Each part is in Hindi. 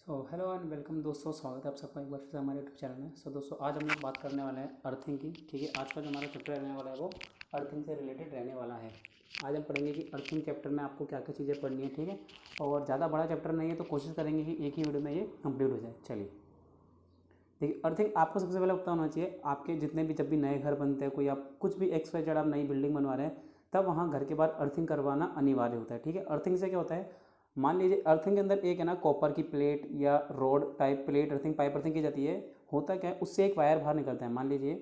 हेलो एंड वेलकम दोस्तों, स्वागत है आप सबका एक बार फिर से हमारे यूट्यूब चैनल में। दोस्तों आज हम लोग बात करने वाले हैं अर्थिंग की। ठीक है, आज का जो हमारा चैप्टर रहने वाला है वो अर्थिंग से रिलेटेड रहने वाला है। आज हम पढ़ेंगे कि अर्थिंग चैप्टर में आपको क्या क्या चीज़ें पढ़नी है। ठीक है, और ज़्यादा बड़ा चैप्टर नहीं है तो कोशिश करेंगे कि एक ही वीडियो में ये कंप्लीट हो जाए। चलिए देखिए, अर्थिंग आपको सबसे पहले पता होना चाहिए। आपके जितने भी जब भी नए घर बनते हैं, कोई आप कुछ भी एक्स वाई जेड आप नई बिल्डिंग बनवा रहे हैं, तब वहाँ घर के बाहर अर्थिंग करवाना अनिवार्य होता है। ठीक है, अर्थिंग से क्या होता है, मान लीजिए अर्थिंग के अंदर एक है ना कॉपर की प्लेट या road type plate earthing pipe earthing की जाती है। होता क्या है, उससे एक वायर बाहर निकलता है। मान लीजिए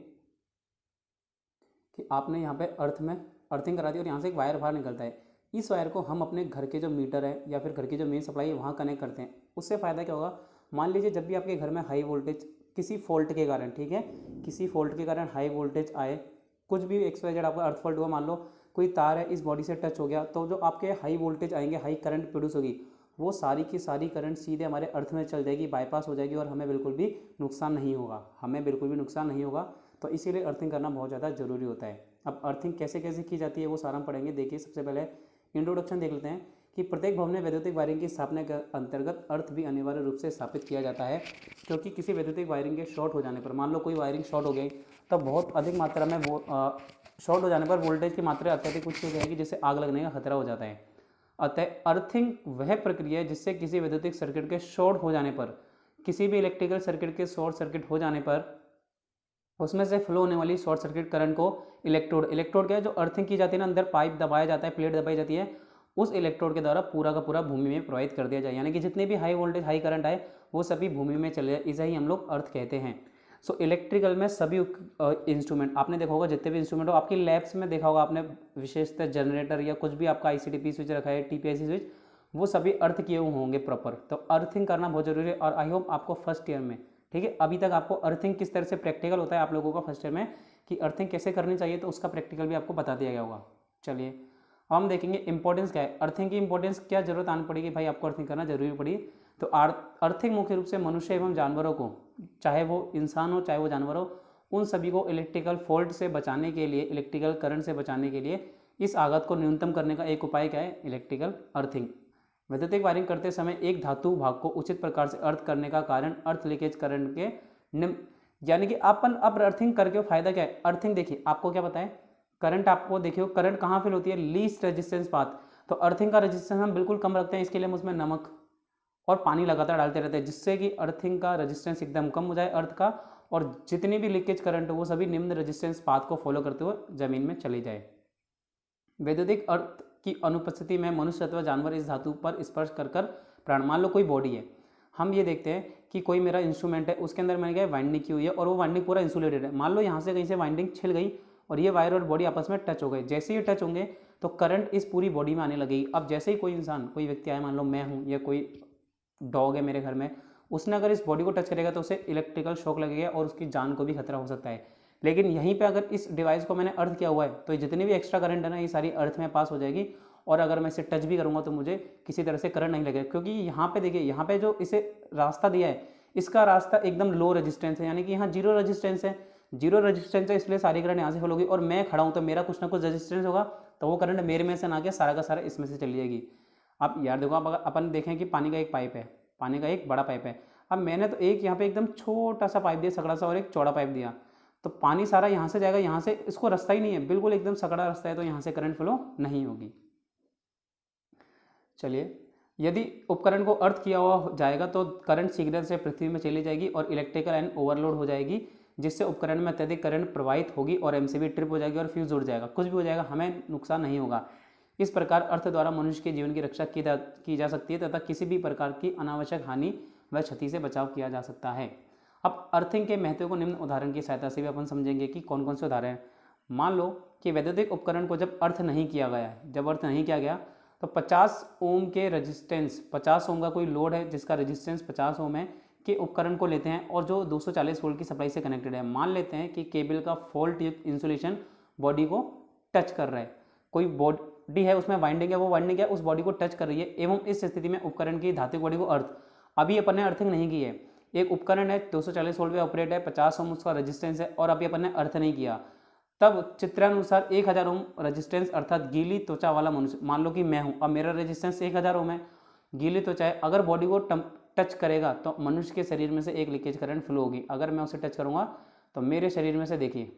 कि आपने यहाँ पे अर्थ में अर्थिंग करा दी और यहाँ से एक वायर बाहर निकलता है। इस वायर को हम अपने घर के जो मीटर है या फिर घर की जो मेन सप्लाई है वहाँ कनेक्ट करते हैं। उससे फ़ायदा क्या होगा, मान लीजिए जब भी आपके घर में हाई वोल्टेज किसी फॉल्ट के कारण, ठीक है, किसी फॉल्ट के कारण हाई वोल्टेज आए, कुछ भी एक्स वाई जेड आपका अर्थ फॉल्ट हुआ, मान लो कोई तार है इस बॉडी से टच हो गया, तो जो आपके हाई वोल्टेज आएंगे, हाई करंट प्रोड्यूस होगी, वो सारी की सारी करंट सीधे हमारे अर्थ में चल जाएगी, बाईपास हो जाएगी और हमें बिल्कुल भी नुकसान नहीं होगा। हमें बिल्कुल भी नुकसान नहीं होगा। तो इसीलिए अर्थिंग करना बहुत ज़्यादा ज़रूरी होता है। अब अर्थिंग कैसे कैसे की जाती है वो सारा हम पढ़ेंगे। देखिए, सबसे पहले इंट्रोडक्शन देख लेते हैं कि प्रत्येक भवन में वैद्युतिक वायरिंग की स्थापना के अंतर्गत अर्थ भी अनिवार्य रूप से स्थापित किया जाता है। क्योंकि किसी वैद्युतिक वायरिंग के शॉर्ट हो जाने पर, मान लो कोई वायरिंग शॉर्ट हो गई, तो बहुत अधिक मात्रा में वो शॉर्ट हो जाने पर वोल्टेज की मात्रा अत्यधिक उच्च हो जाएगी, जिससे आग लगने का खतरा हो जाता है। अतः अर्थिंग वह प्रक्रिया है जिससे किसी वैद्युतिक सर्किट के शॉर्ट हो जाने पर, किसी भी इलेक्ट्रिकल सर्किट के शॉर्ट सर्किट हो जाने पर उसमें से फ्लो होने वाली शॉर्ट सर्किट करंट को इलेक्ट्रोड इलेक्ट्रोड क्या है, जो अर्थिंग की जाती है ना, अंदर पाइप दबाया जाता है, प्लेट दबाई जाती है, उस इलेक्ट्रोड के द्वारा पूरा का पूरा भूमि में प्रवाहित कर दिया जाए। यानी कि जितने भी हाई वोल्टेज हाई करंट आए वो सभी भूमि में चले जाए। इसे ही हम लोग अर्थ कहते हैं। सो इलेक्ट्रिकल में सभी इंस्ट्रूमेंट आपने देखा होगा, जितने भी इंस्ट्रूमेंट हो आपकी लैब्स में देखा होगा आपने, विशेषतः जनरेटर या कुछ भी आपका आईसीडीपी स्विच रखा है, टीपीआईसी स्विच, वो सभी अर्थ किए हुए होंगे प्रॉपर। तो अर्थिंग करना बहुत जरूरी है। और आई होप आपको फर्स्ट ईयर में, ठीक है, अभी तक आपको अर्थिंग किस तरह से प्रैक्टिकल होता है आप लोगों का फर्स्ट ईयर में, कि अर्थिंग कैसे करनी चाहिए, तो उसका प्रैक्टिकल भी आपको बता दिया गया होगा। चलिए अब हम देखेंगे इंपॉर्टेंस क्या है, अर्थिंग की इंपॉर्टेंस, क्या जरूरत आनी पड़ेगी भाई आपको अर्थिंग करना जरूरी पड़ी। तो अर्थिंग मुख्य रूप से मनुष्य एवं जानवरों को, चाहे वो इंसान हो चाहे वो जानवर हो, उन सभी को इलेक्ट्रिकल फॉल्ट से बचाने के लिए, इलेक्ट्रिकल करंट से बचाने के लिए, इस आघात को न्यूनतम करने का एक उपाय क्या है, इलेक्ट्रिकल अर्थिंग। वैद्युतिक वायरिंग करते समय एक धातु भाग को उचित प्रकार से अर्थ करने का कारण अर्थ लीकेज करंट के निम्न, यानी कि अपन अब अर्थिंग करके फायदा क्या है। अर्थिंग देखिए आपको क्या पता है, करंट आपको देखिए करंट कहाँ फील होती है, लीस्ट रेजिस्टेंस पाथ। तो अर्थिंग का रेजिस्टेंस हम बिल्कुल कम रखते हैं, इसके लिए हम उसमें नमक और पानी लगातार डालते रहते हैं, जिससे कि अर्थिंग का रेजिस्टेंस एकदम कम हो जाए अर्थ का, और जितनी भी लीकेज करंट हो वो सभी निम्न रेजिस्टेंस पाथ को फॉलो करते हुए जमीन में चली जाए। वैद्युतिक अर्थ की अनुपस्थिति में मनुष्य अथवा जानवर इस धातु पर स्पर्श कर कर प्राण, मान लो कोई बॉडी है, हम ये देखते हैं कि कोई मेरा इंस्ट्रूमेंट है, उसके अंदर मैंने क्या वाइंडिंग की हुई है और वो वाइंडिंग पूरा इंसुलेटेड है। मान लो यहाँ से कहीं से वाइंडिंग छिल गई और ये वायर और बॉडी आपस में टच हो गए। जैसे ही टच होंगे तो करंट इस पूरी बॉडी में आने लगेगी। अब जैसे ही कोई इंसान, कोई व्यक्ति आए, मान लो मैं हूँ या कोई डॉग है मेरे घर में, उसने अगर इस बॉडी को टच करेगा तो उसे इलेक्ट्रिकल शॉक लगेगा और उसकी जान को भी खतरा हो सकता है। लेकिन यहीं पे अगर इस डिवाइस को मैंने अर्थ किया हुआ है तो जितनी भी एक्स्ट्रा करंट है ना, ये सारी अर्थ में पास हो जाएगी, और अगर मैं इसे टच भी करूंगा तो मुझे किसी तरह से करंट नहीं लगेगा। क्योंकि यहाँ पे देखिए, यहाँ पे जो इसे रास्ता दिया है, इसका रास्ता एकदम लो रेजिस्टेंस है, यानी कि यहाँ जीरो रेजिस्टेंस है। जीरो रेजिस्टेंस है, इसलिए सारी करंट यहाँ से फ्लो होगी, और मैं खड़ा हूँ तो मेरा कुछ ना कुछ रेजिस्टेंस होगा, तो वो करंट मेरे में से ना के सारा का सारा इसमें से चली जाएगी। अब यार देखो, आप अगर अपन देखें कि पानी का एक पाइप है, पानी का एक बड़ा पाइप है, अब मैंने तो एक यहाँ पे एकदम छोटा सा पाइप दिया, सकड़ा सा, और एक चौड़ा पाइप दिया, तो पानी सारा यहाँ से जाएगा, यहाँ से इसको रास्ता ही नहीं है, बिल्कुल एकदम सकड़ा रास्ता है, तो यहाँ से करंट फ्लो नहीं होगी। चलिए, यदि उपकरण को अर्थ किया हुआ जाएगा तो करंट सिग्नल से पृथ्वी में चली जाएगी और इलेक्ट्रिकल लाइन ओवरलोड हो जाएगी, जिससे उपकरण में अत्यधिक करंट प्रवाहित होगी और एमसीबी ट्रिप हो जाएगी और फ्यूज उड़ जाएगा, कुछ भी हो जाएगा, हमें नुकसान नहीं होगा। इस प्रकार अर्थ द्वारा मनुष्य के जीवन की रक्षा की जा सकती है तथा किसी भी प्रकार की अनावश्यक हानि व क्षति से बचाव किया जा सकता है। अब अर्थिंग के महत्व को निम्न उदाहरण की सहायता से भी अपन समझेंगे कि कौन कौन से उदाहरण हैं। मान लो कि वैद्युतिक उपकरण को जब अर्थ नहीं किया गया, जब अर्थ नहीं किया गया, तो 50 ओम के रेजिस्टेंस, 50 ओम का कोई लोड है जिसका रेजिस्टेंस 50 ओम है, के उपकरण को लेते हैं और जो 240 वोल्ट की सप्लाई से कनेक्टेड है। मान लेते हैं कि केबल का फॉल्ट युक्त इंसुलेशन बॉडी को टच कर रहा है, कोई बॉडी है उसमें वाइंडिंग है, वो वाइंडिंग है उस बॉडी को टच कर रही है, एवं इस स्थिति में उपकरण की धात्विक बॉडी को अर्थ, अभी अपन ने अर्थिंग नहीं की है, एक उपकरण है 240 वोल्ट पे ऑपरेट है, 50 ओम उसका रेजिस्टेंस है, और अभी अपन ने अर्थ नहीं किया, तब चित्रानुसार 1000 ओम रेजिस्टेंस अर्थात गीली त्वचा वाला मनुष्य, मान लो कि मैं हूं, अब मेरा रेजिस्टेंस 1000 ओम है, गीली त्वचा है, अगर बॉडी को टच करेगा तो मनुष्य के शरीर में से एक लीकेज करंट फ्लो होगी। अगर मैं उसे टच करूँगा तो मेरे शरीर में से देखिए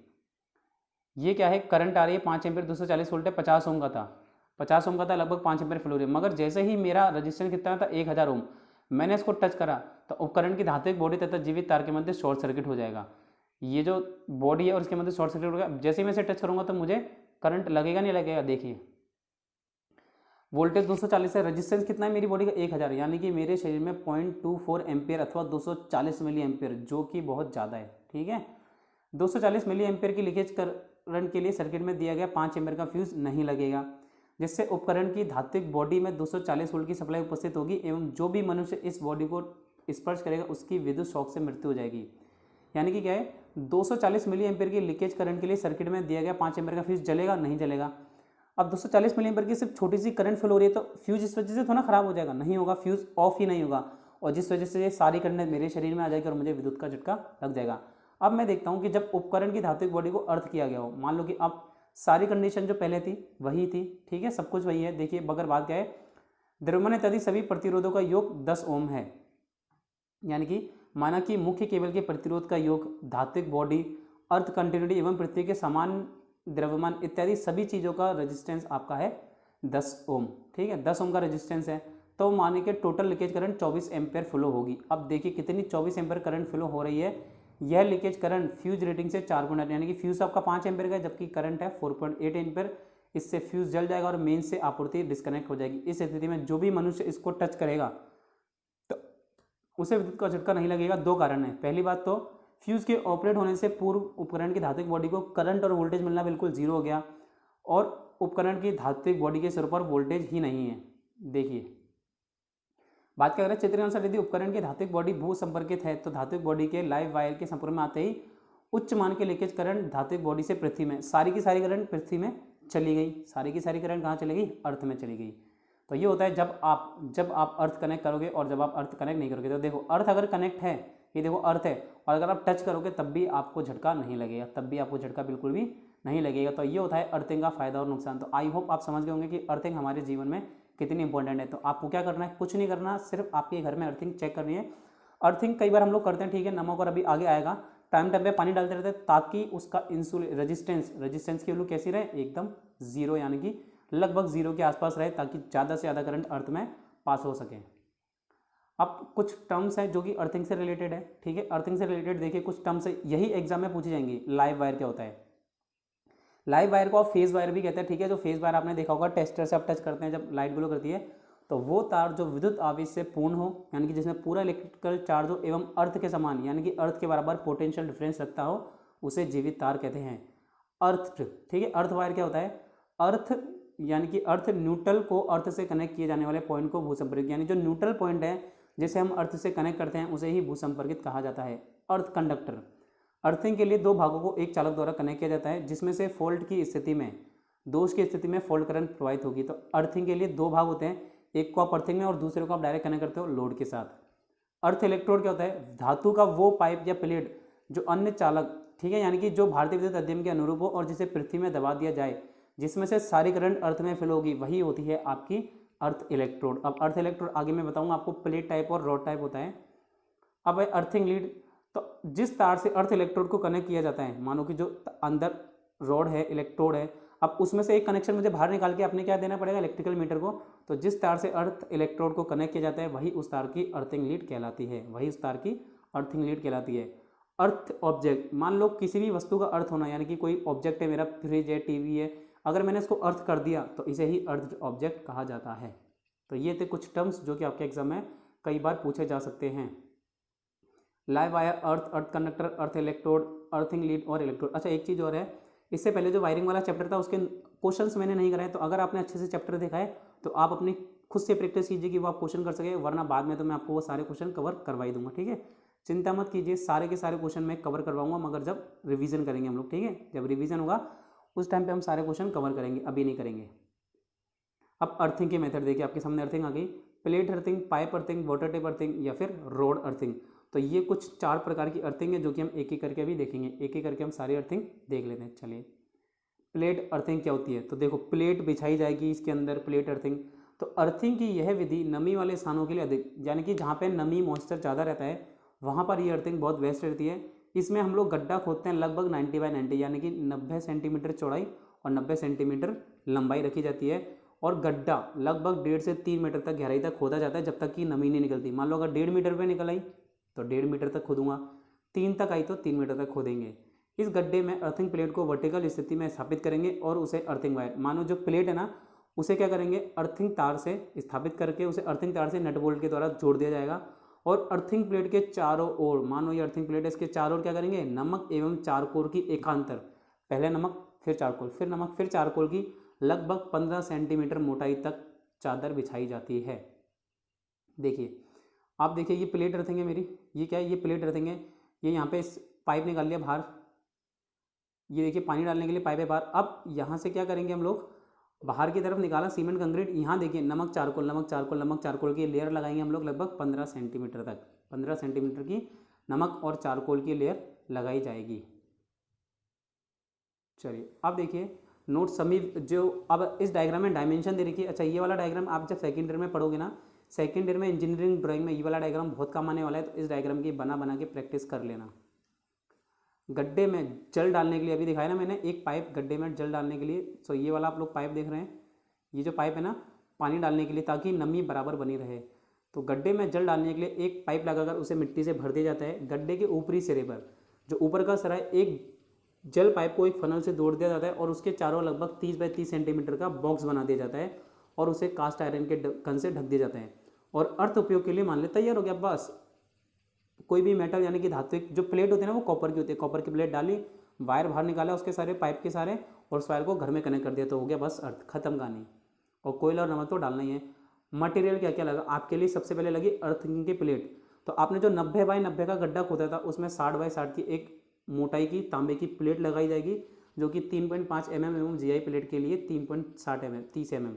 ये क्या है, करंट आ रही है 5 एम्पीयर 240 वोल्ट है, 50 ओम का था, 50 ओम का था, लगभग 5 एम्पीयर फ्लो हो रही है। मगर जैसे ही मेरा रजिस्टेंस कितना था 1000 ओम, मैंने इसको टच करा तो उपकरण की धात्विक बॉडी तथा जीवित तार के मध्य शॉर्ट सर्किट हो जाएगा। ये जो बॉडी है और इसके मध्य शॉर्ट सर्किट हो गया। जैसे ही मैं इसे टच करूंगा तो मुझे करंट लगेगा नहीं लगेगा, देखिए वोल्टेज 240 है, रेजिस्टेंस कितना है मेरी बॉडी का 1000, यानी कि मेरे शरीर में 0.24 एम्पियर अथवा 240 मिली एम्पियर, जो कि बहुत ज़्यादा है। ठीक है, 240 मिली एम्पियर की लीकेज करंट के लिए सर्किट में दिया गया 5 एम्पियर का फ्यूज नहीं लगेगा, जिससे उपकरण की धात्विक बॉडी में 240 वोल्ट की सप्लाई उपस्थित होगी एवं जो भी मनुष्य इस बॉडी को स्पर्श करेगा उसकी विद्युत शॉक से मृत्यु हो जाएगी। यानी कि क्या है, 240 मिली एम्पियर की लीकेज करंट के लिए सर्किट में दिया गया 5 एम्पियर का फ्यूज जलेगा नहीं जलेगा। अब 240 मिली एम्पियर की सिर्फ छोटी सी करंट फ्लो हो रही है तो फ्यूज इस वजह से थोड़ा खराब हो जाएगा, नहीं होगा, फ्यूज ऑफ ही नहीं होगा, और जिस वजह से ये सारी करंट मेरे शरीर में आ जाएगी और मुझे विद्युत का झटका लग जाएगा। अब मैं देखता हूँ कि जब उपकरण की धात्विक बॉडी को अर्थ किया गया हो, मान लो कि अब सारी कंडीशन जो पहले थी वही थी, ठीक है, सब कुछ वही है। देखिए बगर बात क्या है, द्रव्यमान इत्यादि सभी प्रतिरोधों का योग 10 ओम है, यानी कि माना कि मुख्य केबल के प्रतिरोध का योग, धात्विक बॉडी, अर्थ कंटिन्यूटी एवं पृथ्वी के समान द्रव्यमान इत्यादि सभी चीज़ों का रेजिस्टेंस आपका है 10 ओम। ठीक है, 10 ओम का रेजिस्टेंस है, तो माने कि total leakage current 24 ampere flow होगी। अब देखिए कितनी 24 एम्पेयर करंट फ्लो हो रही है। यह लीकेज करंट फ्यूज रेटिंग से 4.8, यानी कि फ्यूज आपका 5 एम्पेयर का है जबकि करंट है 4.8 एम्पेयर। इससे फ्यूज जल जाएगा और मेन से आपूर्ति डिस्कनेक्ट हो जाएगी। इस स्थिति में जो भी मनुष्य इसको टच करेगा तो उसे विद्युत का झटका नहीं लगेगा। दो कारण है, पहली बात तो फ्यूज के ऑपरेट होने से पूर्व उपकरण की धात्विक बॉडी को करंट और वोल्टेज मिलना बिल्कुल जीरो हो गया और उपकरण की धात्विक बॉडी के सिर पर वोल्टेज ही नहीं है। देखिए बात क्या करें, चित्र के अनुसार यदि उपकरण की धात्विक बॉडी भू संपर्कित है तो धात्विक बॉडी के लाइव वायर के संपर्क में आते ही उच्च मान के लीकेज करंट धात्विक बॉडी से पृथ्वी में, सारी की सारी करंट पृथ्वी में चली गई, सारी की सारी करंट कहाँ चली गई, अर्थ में चली गई। तो ये होता है जब आप अर्थ कनेक्ट करोगे और जब आप अर्थ कनेक्ट नहीं करोगे। तो देखो अर्थ अगर कनेक्ट है, ये देखो अर्थ है, और अगर आप टच करोगे तब भी आपको झटका नहीं लगेगा, तब भी आपको झटका बिल्कुल भी नहीं लगेगा। तो ये होता है अर्थिंग का फायदा और नुकसान। तो आई होप आप समझ गए होंगे कि अर्थिंग हमारे जीवन में कितनी इंपॉर्टेंट है। तो आपको क्या करना है, कुछ नहीं करना, सिर्फ आपके घर में अर्थिंग चेक करनी है। अर्थिंग कई बार हम लोग करते हैं, ठीक है, नमक और अभी आगे आएगा, टाइम टाइम पे पानी डालते रहते हैं ताकि उसका रेजिस्टेंस की वैल्यू कैसी रहे, एकदम जीरो, यानी कि लगभग जीरो के आसपास रहे ताकि ज़्यादा से ज़्यादा करंट अर्थ में पास हो सके। अब कुछ टर्म्स हैं जो कि अर्थिंग से रिलेटेड है, ठीक है, अर्थिंग से रिलेटेड देखिए कुछ टर्म्स है, यही एग्जाम में पूछी जाएंगी। लाइव वायर क्या होता है, लाइव वायर को आप फेज वायर भी कहते हैं, ठीक है, जो फेज वायर आपने देखा होगा टेस्टर से आप टच करते हैं जब लाइट ग्लो करती है, तो वो तार जो विद्युत आवेश से पूर्ण हो, यानी कि जिसमें पूरा इलेक्ट्रिकल चार्ज हो एवं अर्थ के समान, यानी कि अर्थ के बराबर पोटेंशियल डिफरेंस रखता हो, उसे जीवित तार कहते हैं, अर्थ। ठीक है, अर्थ वायर क्या होता है, अर्थ यानी कि अर्थ न्यूट्रल को अर्थ से कनेक्ट किए जाने वाले पॉइंट को भूसंपर्कित, यानी जो न्यूट्रल पॉइंट है जिसे हम अर्थ से कनेक्ट करते हैं उसे ही भूसंपर्कित कहा जाता है। अर्थ कंडक्टर, अर्थिंग के लिए दो भागों को एक चालक द्वारा कनेक्ट किया जाता है जिसमें से फॉल्ट की स्थिति में, दोष की स्थिति में फॉल्ट करंट प्रवाहित होगी। तो अर्थिंग के लिए दो भाग होते हैं, एक को आप अर्थिंग में और दूसरे को आप डायरेक्ट कनेक्ट करते हो लोड के साथ। अर्थ इलेक्ट्रोड क्या होता है, धातु का वो पाइप या प्लेट जो अन्य चालक, ठीक है, यानी कि जो भारतीय विद्युत अध्ययन के अनुरूप हो और जिसे पृथ्वी में दबा दिया जाए, जिसमें से सारी करंट अर्थ में फिल होगी, वही होती है आपकी अर्थ इलेक्ट्रोड। अब अर्थ इलेक्ट्रोड आगे मैं बताऊंगा आपको, प्लेट टाइप और रॉड टाइप होता है। अब है अर्थिंग लीड, तो जिस तार से अर्थ इलेक्ट्रोड को कनेक्ट किया जाता है, मानो कि जो अंदर रॉड है, इलेक्ट्रोड है, अब उसमें से एक कनेक्शन मुझे बाहर निकाल के अपने क्या देना पड़ेगा, इलेक्ट्रिकल मीटर को। तो जिस तार से अर्थ इलेक्ट्रोड को कनेक्ट किया जाता है वही उस तार की अर्थिंग लीड कहलाती है, वही उस तार की अर्थिंग लीड कहलाती है। अर्थ ऑब्जेक्ट, मान लो किसी भी वस्तु का अर्थ होना, यानी कि कोई ऑब्जेक्ट है, मेरा फ्रिज है, टीवी है, अगर मैंने इसको अर्थ कर दिया तो इसे ही अर्थ ऑब्जेक्ट कहा जाता है। तो ये थे कुछ टर्म्स जो कि आपके एग्जाम में कई बार पूछे जा सकते हैं। लाइव वायर, अर्थ, अर्थ कंडक्टर, अर्थ इलेक्ट्रोड, अर्थिंग लीड और इलेक्ट्रोड। अच्छा एक चीज़ और है, इससे पहले जो वायरिंग वाला चैप्टर था उसके क्वेश्चंस मैंने नहीं कराए, तो अगर आपने अच्छे से चैप्टर देखा है तो आप अपनी खुद से प्रैक्टिस कीजिए कि वो आप क्वेश्चन कर सके, वरना बाद में तो मैं आपको वो सारे क्वेश्चन कवर करवा ही दूंगा। ठीक है, चिंता मत कीजिए, सारे के सारे क्वेश्चन मैं कवर करवाऊंगा, मगर जब रिवीजन करेंगे हम लोग, ठीक है, जब रिवीजन होगा उस टाइम पे हम सारे क्वेश्चन कवर करेंगे, अभी नहीं करेंगे। अब अर्थिंग के मेथड देखिए, आपके सामने अर्थिंग आ गई, plate earthing, pipe earthing, water tape earthing या फिर रोड अर्थिंग। तो ये कुछ 4 प्रकार की अर्थिंग है जो कि हम एक एक करके अभी देखेंगे, एक एक करके हम सारी अर्थिंग देख लेते हैं। चलिए, प्लेट अर्थिंग क्या होती है, तो देखो प्लेट बिछाई जाएगी इसके अंदर, प्लेट अर्थिंग। तो अर्थिंग की यह विधि नमी वाले स्थानों के लिए अधिक, यानी कि जहाँ पे नमी मॉइस्चर ज़्यादा रहता है वहाँ पर ये अर्थिंग बहुत बेस्ट रहती है। इसमें हम लोग गड्ढा खोदते हैं लगभग 90 बाय 90, यानी कि 90 सेंटीमीटर चौड़ाई और 90 सेंटीमीटर लंबाई रखी जाती है, और गड्ढा लगभग 1.5 से 3 मीटर तक गहराई तक खोदा जाता है जब तक कि नमी नहीं निकलती। मान लो अगर 1.5 मीटर पे निकल आई तो 1.5 मीटर तक खोदूंगा, 3 तक आई तो 3 मीटर तक खोदेंगे। इस गड्ढे में अर्थिंग प्लेट को वर्टिकल स्थिति में स्थापित करेंगे और उसे अर्थिंग वायर, मानो जो प्लेट है ना उसे क्या करेंगे, अर्थिंग तार से स्थापित करके उसे अर्थिंग तार से नट बोल्ट के द्वारा जोड़ दिया जाएगा। और अर्थिंग प्लेट के चारों ओर, मानो ये अर्थिंग प्लेट है, इसके चारों ओर क्या करेंगे, नमक एवं चारकोल की एकांतर, पहले नमक फिर चारकोल फिर नमक फिर चारकोल की लगभग 15 सेंटीमीटर मोटाई तक चादर बिछाई जाती है। देखिए, आप देखिए ये प्लेट अर्थिंग है मेरी, ये क्या है, ये प्लेट अर्थिंग है। ये यहाँ पे पाइप निकाल लिया बाहर, ये देखिए पानी डालने के लिए पाइप है बाहर। अब यहाँ से क्या करेंगे हम लोग, बाहर की तरफ निकाला सीमेंट कंक्रीट, यहाँ देखिए नमक चारकोल नमक चारकोल नमक चारकोल की लेयर लगाएंगे हम लोग लगभग 15 सेंटीमीटर तक। 15 सेंटीमीटर की नमक और चारकोल की लेयर लगाई जाएगी। चलिए अब देखिए नोट समी जो, अब इस डायग्राम में डायमेंशन दे रखी है। अच्छा, ये वाला डायग्राम आप जब सेकेंड ईयर में पढ़ोगे ना, सेकेंड ईयर में इंजीनियरिंग ड्राइंग में ये वाला डायग्राम बहुत काम आने वाला है, तो इस डायग्राम की बना बना के प्रैक्टिस कर लेना। गड्ढे में जल डालने के लिए अभी दिखाया ना मैंने, एक पाइप गड्ढे में जल डालने के लिए, तो ये वाला आप लोग पाइप देख रहे हैं, ये जो पाइप है ना पानी डालने के लिए, ताकि नमी बराबर बनी रहे। तो गड्ढे में जल डालने के लिए एक पाइप लगाकर उसे मिट्टी से भर दिया जाता है। गड्ढे के ऊपरी सिरे पर, जो ऊपर का सिरा है, एक जल पाइप को एक फनल से जोड़ दिया जाता है और उसके चारों लगभग 30 बाय 30 सेंटीमीटर का बॉक्स बना दिया जाता है और उसे कास्ट आयरन के ढक्कन से ढक दिया जाता है और अर्थ उपयोग के लिए मान ले तैयार हो गया। बस कोई भी मेटल यानी कि धातु जो प्लेट होती है ना वो कॉपर की होती है, कॉपर की प्लेट डाली, वायर बाहर निकाला उसके सारे पाइप के सारे, और उस वायर को घर में कनेक्ट कर दिया, तो हो गया बस अर्थ, खत्म कहानी। और कोयला और नमक तो डालना ही है। मटेरियल क्या क्या लगा आपके लिए, सबसे पहले लगी अर्थिंग की प्लेट। तो आपने जो 90 बाय 90 का गड्ढा खोदा था उसमें 60 बाय 60 की एक मोटाई की तांबे की प्लेट लगाई जाएगी, जो कि 3.5 mm एवं जीआई प्लेट के लिए 3.60 mm 30 mm,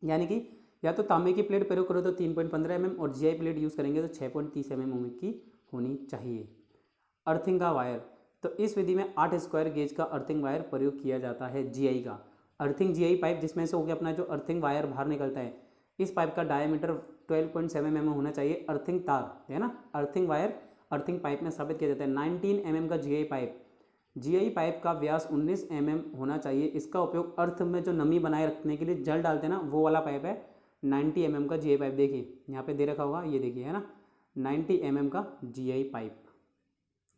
यानी कि या तो तांबे की प्लेट प्रयोग करो तो 3.15 mm और जीआई प्लेट यूज़ करेंगे तो 6.30 mm की होनी चाहिए। अर्थिंग का वायर, तो इस विधि में 8 स्क्वायर गेज का अर्थिंग वायर प्रयोग किया जाता है। जीआई का अर्थिंग जीआई पाइप, जिसमें से हो गया अपना जो अर्थिंग वायर बाहर निकलता है, इस पाइप का डायमीटर 12.7 mm होना चाहिए। अर्थिंग तार है ना, अर्थिंग वायर अर्थिंग पाइप में स्थापित किया जाता है। 19 mm का जीआई पाइप, जीआई पाइप का व्यास 19 mm होना चाहिए। इसका उपयोग अर्थ में जो नमी बनाए रखने के लिए जल डालते हैं ना, वो वाला पाइप है। 90 mm का जीआई पाइप, देखिए यहाँ पे दे रखा होगा, ये देखिए है ना, 90 mm का जीआई पाइप।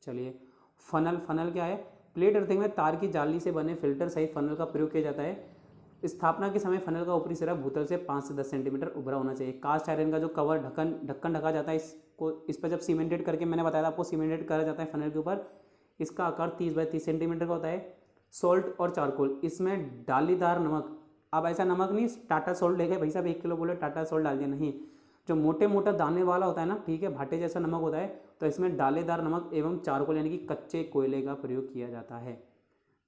चलिए फनल, फनल क्या है, प्लेट अर्थिंग में तार की जाली से बने फिल्टर सहित फनल का प्रयोग किया जाता है। स्थापना के समय फनल का ऊपरी सिरा भूतल से 5 से 10 सेंटीमीटर उभरा होना चाहिए। कास्ट आयरन का जो कवर ढक्कन ढका जाता है, इसको इस पर जब सीमेंटेड करके, मैंने बताया था आपको, सीमेंटेड करा जाता है फनल के ऊपर। इसका आकार 30 बाय 30 सेंटीमीटर का होता है। सॉल्ट और चारकोल, इसमें डालीदार नमक, अब ऐसा नमक नहीं टाटा सॉल्ट ले गए भाई साहब 1 किलो बोले टाटा सॉल्ट डाल दिया, नहीं, जो मोटे मोटा दाने वाला होता है ना, ठीक है, भाटे जैसा नमक होता है, तो इसमें डालेदार नमक एवं चारकोल यानी कि कच्चे कोयले का प्रयोग किया जाता है।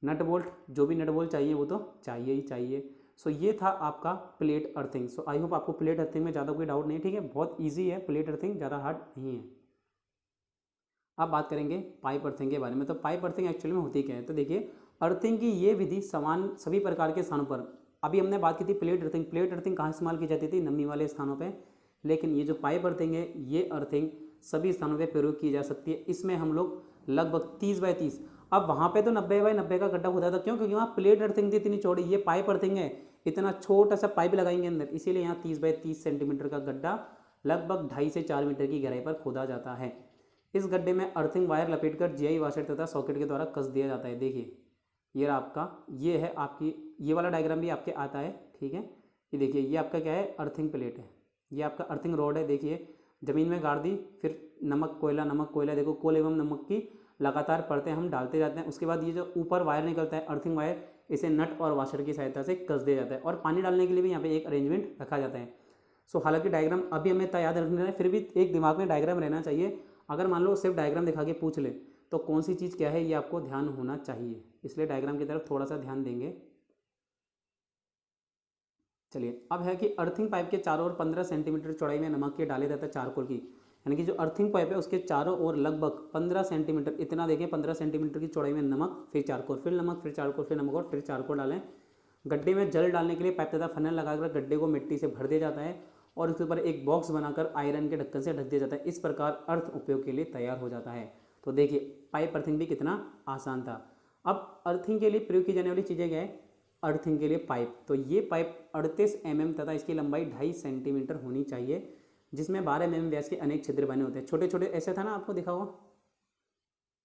नट बोल्ट, जो भी नट बोल्ट चाहिए वो तो चाहिए ही चाहिए। सो ये था आपका plate earthing. So I hope आपको प्लेट अर्थिंग में ज़्यादा कोई डाउट नहीं, ठीक है, बहुत ईजी है प्लेट अर्थिंग, ज़्यादा हार्ड नहीं है। अब बात करेंगे पाइप अर्थिंग के बारे में। तो पाइप अर्थिंग एक्चुअली में होती क्या है, तो देखिए अर्थिंग की ये विधि समान सभी प्रकार के स्थानों पर, अभी हमने बात की थी प्लेट अर्थिंग, प्लेट अर्थिंग कहाँ इस्तेमाल की जाती थी, नमी वाले स्थानों पे, लेकिन ये जो पाइप अर्थिंग है, ये अर्थिंग सभी स्थानों पे प्रयोग की जा सकती है। इसमें हम लोग लगभग 30 बाय 30, अब वहाँ पे तो 90 बाय 90 का गड्ढा खोदा था, क्यों, क्योंकि वहाँ प्लेट अर्थिंग थी इतनी चौड़ी, ये पाइप अर्थिंग है, इतना छोटा सा पाइप लगाएंगे अंदर, इसीलिए यहाँ 30 बाय 30 सेंटीमीटर का गड्ढा लगभग 2.5 से 4 मीटर की गहराई पर खोदा जाता है। इस गड्ढे में अर्थिंग वायर लपेटकर जीआई वाशर तथा सॉकेट के द्वारा कस दिया जाता है। देखिए ये आपका, ये है आपकी, ये वाला डायग्राम भी आपके आता है, ठीक है, ये देखिए ये आपका क्या है, अर्थिंग प्लेट है, ये आपका अर्थिंग रोड है। देखिए ज़मीन में गाड़ दी, फिर नमक कोयला, देखो कोल एवं नमक की लगातार परतें हम डालते जाते हैं। उसके बाद ये जो ऊपर वायर निकलता है अर्थिंग वायर, इसे नट और वाशर की सहायता से कस दिया जाता है और पानी डालने के लिए भी यहाँ पे एक अरेंजमेंट रखा जाता है। सो हालांकि डायग्राम अभी हमें इतना याद रखना है, फिर भी एक दिमाग में डायग्राम रहना चाहिए। अगर मान लो सिर्फ डायग्राम दिखा के पूछ ले तो कौन सी चीज़ क्या है ये आपको ध्यान होना चाहिए, इसलिए डायग्राम की तरफ थोड़ा सा ध्यान देंगे। चलिए अब है कि अर्थिंग पाइप के चारों ओर 15 सेंटीमीटर चौड़ाई में नमक के डाले जाता है चारकोल की, यानी कि जो अर्थिंग पाइप है उसके चारों ओर लगभग 15 सेंटीमीटर, इतना देखें 15 सेंटीमीटर की चौड़ाई में नमक, फिर चारकोल, फिर नमक, फिर चारकोल, फिर नमक और फिर चारकोल डालें। गड्ढे में जल डालने के लिए पाइप तथा फनल लगाकर गड्ढे को मिट्टी से भर दिया जाता है और उसके ऊपर एक बॉक्स बनाकर आयरन के ढक्कन से ढक दिया जाता है। इस प्रकार अर्थ उपयोग के लिए तैयार हो जाता है। तो देखिए पाइप अर्थिंग भी कितना आसान था। अब अर्थिंग के लिए प्रयोग की जाने वाली चीज़ें क्या है? अर्थिंग के लिए पाइप, तो ये पाइप 38 mm तथा इसकी लंबाई 2.5 सेंटीमीटर होनी चाहिए, जिसमें 12 mm व्यास के अनेक छिद्र बने होते हैं। छोटे छोटे ऐसे था ना, आपको दिखा होगा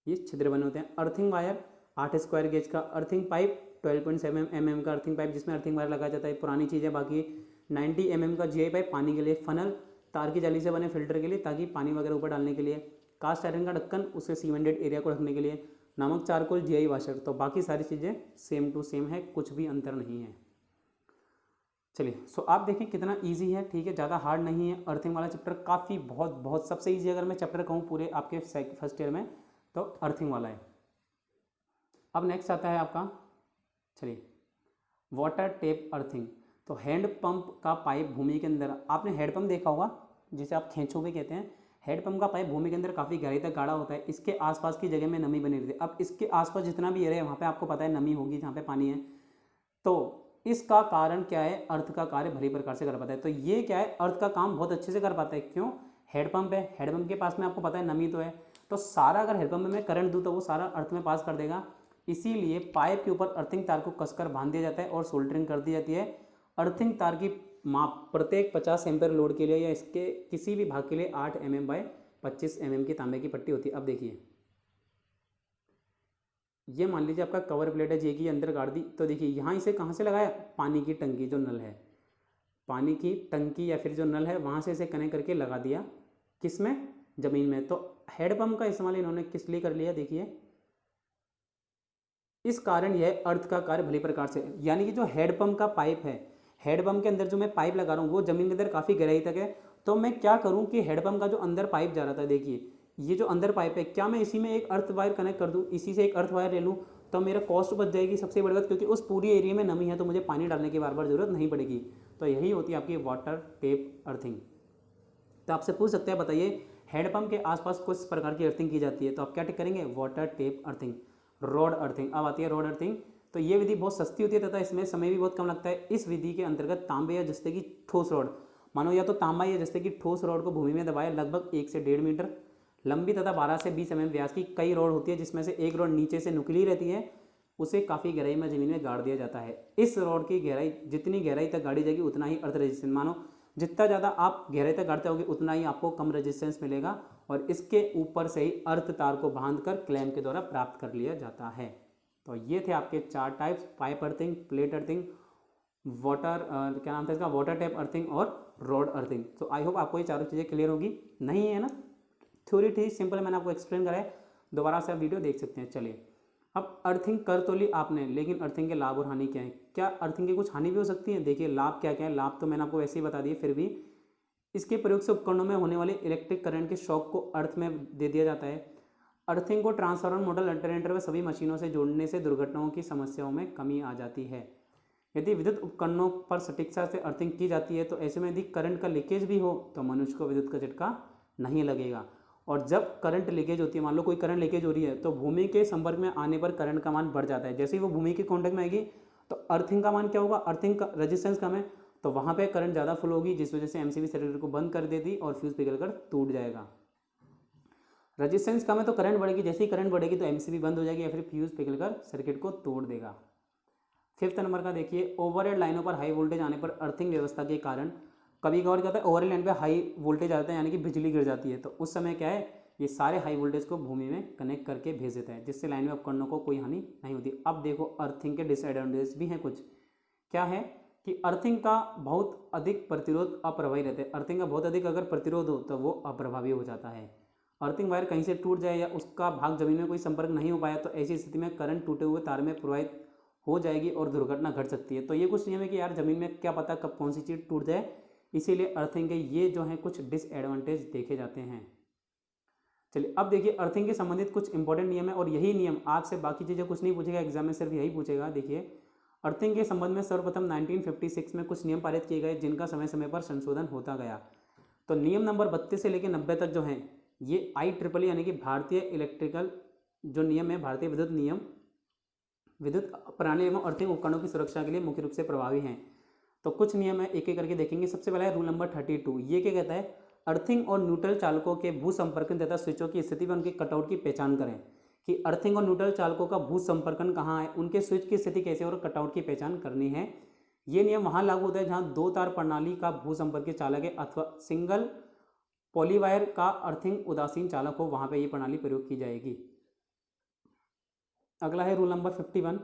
ये छिद्र बने होते हैं। अर्थिंग वायर 8 स्क्वायर गेज का, अर्थिंग पाइप 12.7 mm का अर्थिंग पाइप जिसमें अर्थिंग वायर लगाया जाता है। पुरानी चीज़ें बाकी 90 mm का GI पाइप पानी के लिए, फनल तार की जाली से बने फिल्टर के लिए ताकि पानी वगैरह ऊपर डालने के लिए, कास्ट आयरन का ढक्कन उसके सीमेंटेड एरिया को रखने के लिए, नमक चारकोल GI वाशर। तो बाकी सारी चीज़ें सेम टू सेम है, कुछ भी अंतर नहीं है। चलिए सो आप देखें कितना इजी है, ठीक है, ज़्यादा हार्ड नहीं है। अर्थिंग वाला चैप्टर काफ़ी बहुत सबसे इजी अगर मैं चैप्टर कहूँ पूरे आपके फर्स्ट ईयर में तो अर्थिंग वाला है। अब नेक्स्ट आता है आपका, चलिए, वाटर टेप अर्थिंग। तो हैंड पंप का पाइप भूमि के अंदर, आपने हैंड पंप देखा होगा जिसे आप खींचो भी कहते हैं। हैंड पंप का पाइप भूमि के अंदर काफ़ी गहराई तक गाढ़ा होता है। इसके आसपास की जगह में नमी बनी रहती है। अब इसके आसपास जितना भी एरिया है वहाँ पे आपको पता है नमी होगी जहाँ पे पानी है। तो इसका कारण क्या है? अर्थ का कार्य भली प्रकार से कर पाता है। तो ये क्या है? अर्थ का काम बहुत अच्छे से कर पाता है। क्यों? हेड पंप है, हेड पंप के पास में आपको पता है नमी तो है, तो सारा अगर हेड पंप में करंट दूँ तो वो सारा अर्थ में पास कर देगा। इसीलिए पाइप के ऊपर अर्थिंग तार को कसकर बांध दिया जाता है और सोल्डरिंग कर दी जाती है। अर्थिंग तार की माप प्रत्येक 50 एम्पेयर लोड के लिए या इसके किसी भी भाग के लिए 8 mm बाय 25 mm की तांबे की पट्टी होती है। अब देखिए ये मान लीजिए आपका कवर प्लेट है जे की अंदर गाड़ दी, तो देखिए यहाँ इसे कहाँ से लगाया? पानी की टंकी जो नल है, पानी की टंकी या फिर जो नल है वहाँ से इसे कनेक्ट करके लगा दिया, किस में? जमीन में। तो हेड पंप का इस्तेमाल इन्होंने किस लिए कर लिया? देखिए इस कारण यह अर्थ का कार्य भली प्रकार से, यानी कि जो हेड पंप का पाइप है, हेड पंप के अंदर जो मैं पाइप लगा रहा हूँ वो जमीन के अंदर काफ़ी गहराई तक है। तो मैं क्या करूँ कि हेड पंप का जो अंदर पाइप जा रहा था, देखिए ये जो अंदर पाइप है, क्या मैं इसी में एक अर्थ वायर कनेक्ट कर दूँ, इसी से एक अर्थ वायर ले लूँ, तो मेरा कॉस्ट बच जाएगी सबसे बड़ी बात, क्योंकि उस पूरी एरिया में नमी है तो मुझे पानी डालने की बार बार जरूरत नहीं पड़ेगी। तो यही होती है आपकी वाटर टेप अर्थिंग। तो आपसे पूछ सकते हैं, बताइए हेड पंप के आसपास किस प्रकार की अर्थिंग की जाती है? तो आप क्या टिक करेंगे? Water tape earthing. Rod earthing, अब आती है रॉड अर्थिंग। तो ये विधि बहुत सस्ती होती है तथा इसमें समय भी बहुत कम लगता है। इस विधि के अंतर्गत तांबे या जस्ते की ठोस रॉड, मानो या तो तांबा या जस्ते की ठोस रॉड को भूमि में दबाए, लगभग 1 से 1.5 मीटर लंबी तथा 12 से 20 mm व्यास की कई रॉड होती है, जिसमें से एक रॉड नीचे से नुकीली रहती है, उसे काफ़ी गहराई में जमीन में गाड़ दिया जाता है। इस रॉड की गहराई जितनी गहराई तक गाड़ी जाएगी उतना ही अर्थ रेजिस्टेंस, मानो जितना ज़्यादा आप गहराई तक गाड़ते होगे उतना ही आपको कम रेजिस्टेंस मिलेगा, और इसके ऊपर से ही अर्थ तार को बांधकर क्लैंप के द्वारा प्राप्त कर लिया जाता है। तो ये थे आपके 4 types, pipe earthing, plate earthing, water क्या नाम था इसका, वाटर टैप अर्थिंग और रॉड अर्थिंग। तो आई होप आपको ये चारों चीज़ें क्लियर होगी। नहीं है ना? थ्योरी थी सिंपल, मैंने आपको एक्सप्लेन करा है, दोबारा से आप वीडियो देख सकते हैं। चलिए अब अर्थिंग कर तो ली आपने, लेकिन अर्थिंग के लाभ और हानि क्या है? क्या अर्थिंग की कुछ हानि भी हो सकती है? देखिए लाभ क्या क्या है। लाभ तो मैंने आपको वैसे ही बता दिए, फिर भी इसके प्रयोग से उपकरणों में होने वाले इलेक्ट्रिक करंट के शॉक को अर्थ में दे दिया जाता है। अर्थिंग को ट्रांसफार्मर, मॉडल, अल्टरनेटर व सभी मशीनों से जोड़ने से दुर्घटनाओं की समस्याओं में कमी आ जाती है। यदि विद्युत उपकरणों पर सटीकता से अर्थिंग की जाती है तो ऐसे में यदि करंट का लीकेज भी हो तो मनुष्य को विद्युत का झटका नहीं लगेगा। और जब करंट लीकेज होती है, मान लो कोई करंट लीकेज हो रही है, तो भूमि के संपर्क में आने पर करंट का मान बढ़ जाता है। जैसे ही वो भूमि के कॉन्टेक्ट में आएगी तो अर्थिंग का मान क्या होगा? अर्थिंग का रेजिस्टेंस कम है तो वहाँ पे करंट ज़्यादा फ्लो होगी, जिस वजह से एमसीबी सर्किट को बंद कर देती और फ्यूज पिघलकर टूट जाएगा। रेजिस्टेंस कम है तो करंट बढ़ेगी, जैसे ही करंट बढ़ेगी तो एमसीबी बंद हो जाएगी या फिर फ्यूज पिघलकर सर्किट को तोड़ देगा। 5th नंबर का देखिए, ओवरहेड लाइनों पर हाई वोल्टेज आने पर अर्थिंग व्यवस्था के कारण कभी कभार क्या होता है, ओवरहेड लाइन पे हाई वोल्टेज आता है, यानी कि बिजली गिर जाती है, तो उस समय क्या है, ये सारे हाई वोल्टेज को भूमि में कनेक्ट करके भेज देता है, जिससे लाइन में उपकरणों को कोई हानि नहीं होती। अब देखो अर्थिंग के डिसएडवांटेज भी हैं कुछ। क्या है कि अर्थिंग का बहुत अधिक प्रतिरोध अप्रभावी रहता है। अर्थिंग का बहुत अधिक अगर प्रतिरोध हो तो वो अप्रभावी हो जाता है। अर्थिंग वायर कहीं से टूट जाए या उसका भाग जमीन में कोई संपर्क नहीं हो पाया तो ऐसी स्थिति में करंट टूटे हुए तार में प्रवाहित हो जाएगी और दुर्घटना घट सकती है। तो ये कुछ नियम है कि यार ज़मीन में क्या पता कब कौन सी चीज़ टूट जाए, इसीलिए अर्थिंग के ये जो हैं कुछ डिसएडवांटेज देखे जाते हैं। चलिए अब देखिए अर्थिंग के संबंधित कुछ इंपॉर्टेंट नियम है, और यही नियम आपसे बाकी चीज़ें कुछ नहीं पूछेगा एग्जाम में, सिर्फ यही पूछेगा। देखिए अर्थिंग के संबंध में सर्वप्रथम 1956 में कुछ नियम पारित किए गए, जिनका समय समय पर संशोधन होता गया। तो नियम नंबर 32 से लेकर 90 तक जो हैं ये IEEE यानी कि भारतीय इलेक्ट्रिकल जो नियम है, भारतीय विद्युत नियम विद्युत प्रणाली एवं अर्थिंग उपकरणों की सुरक्षा के लिए मुख्य रूप से प्रभावी हैं। तो कुछ नियम है, एक एक करके देखेंगे। सबसे पहला है रूल नंबर 32। ये क्या कहता है, अर्थिंग और न्यूट्रल चालकों के भू संपर्कन तथा स्विचों की स्थिति में उनके कटआउट की पहचान करें कि अर्थिंग और न्यूट्रल चालकों का भू संपर्कन कहाँ है, उनके स्विच की स्थिति कैसे और कटआउट की पहचान करनी है। ये नियम वहाँ लागू होता है जहाँ दो तार प्रणाली का भू संपर्कित चालक है अथवा सिंगल पॉलीवायर का अर्थिंग उदासीन चालक हो, वहाँ पे ये प्रणाली प्रयोग की जाएगी। अगला है रूल नंबर 51।